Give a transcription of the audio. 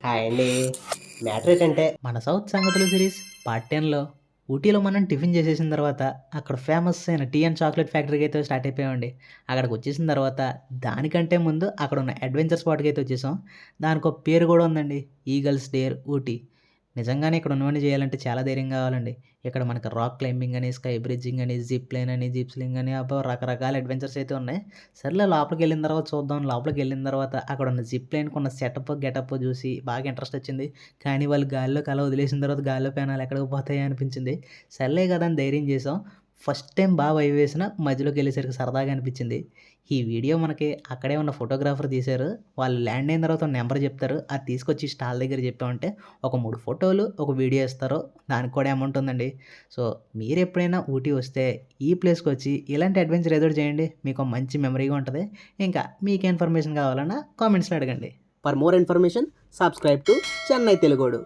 Hi అండి. Matter ఏంటంటే మన సౌత్ సంగతులు సిరీస్ పార్ట్ 10లో ఊటీలో మనం టిఫిన్ చేసేసిన తర్వాత అక్కడ ఫేమస్ అయిన టీ అండ్ చాక్లెట్ ఫ్యాక్టరీకి అయితే స్టార్ట్ అయిపోయామండి. అక్కడికి వచ్చేసిన తర్వాత దానికంటే ముందు అక్కడ ఉన్న అడ్వెంచర్ స్పాట్కి అయితే వచ్చేసాం. దానికి ఒక పేరు కూడా ఉందండి, ఈగల్స్ డేర్ ఊటీ. నిజంగానే ఇక్కడ ఉన్నవన్నీ చేయాలంటే చాలా ధైర్యం కావాలండి. ఇక్కడ మనకి రాక్ క్లైంబింగ్ అని, స్కై బ్రిడ్జింగ్ అని, జిప్ లైన్ అని, జిప్ స్లింగ్ అని, అబ్బో రకరకాల అడ్వెంచర్స్ అయితే ఉన్నాయి. సర్లే లోపలికి వెళ్ళిన తర్వాత చూద్దాం. లోపలికి వెళ్ళిన తర్వాత అక్కడ ఉన్న జిప్ లైన్కి ఉన్న సెటప్ గెటప్ చూసి బాగా ఇంట్రెస్ట్ వచ్చింది. కానీ వాళ్ళు గాల్లోకి అలా వదిలేసిన తర్వాత గాల్లో పేనాలు ఎక్కడికి పోతాయి అనిపించింది. సర్లే కదా అని ధైర్యం చేసాం. ఫస్ట్ టైం బాగా వైవ్ వేసిన, మధ్యలోకి వెళ్ళేసరికి సరదాగా అనిపించింది. ఈ వీడియో మనకి అక్కడే ఉన్న ఫోటోగ్రాఫర్ తీశారు. వాళ్ళు ల్యాండ్ అయిన తర్వాత నెంబర్ చెప్తారు, అది తీసుకొచ్చి స్టాల్ దగ్గర చెప్పామంటే ఒక 3 ఫోటోలు ఒక వీడియో ఇస్తారు. దానికి కూడా అమౌంట్ ఉందండి. సో మీరు ఎప్పుడైనా ఊటీ వస్తే ఈ ప్లేస్కి వచ్చి ఇలాంటి అడ్వెంచర్ ఏదో ఒకటి చేయండి, మీకు మంచి మెమరీగా ఉంటుంది. ఇంకా మీకు ఇన్ఫర్మేషన్ కావాలన్నా కామెంట్స్లో అడగండి. For more information subscribe to Chennai తెలుగోడు.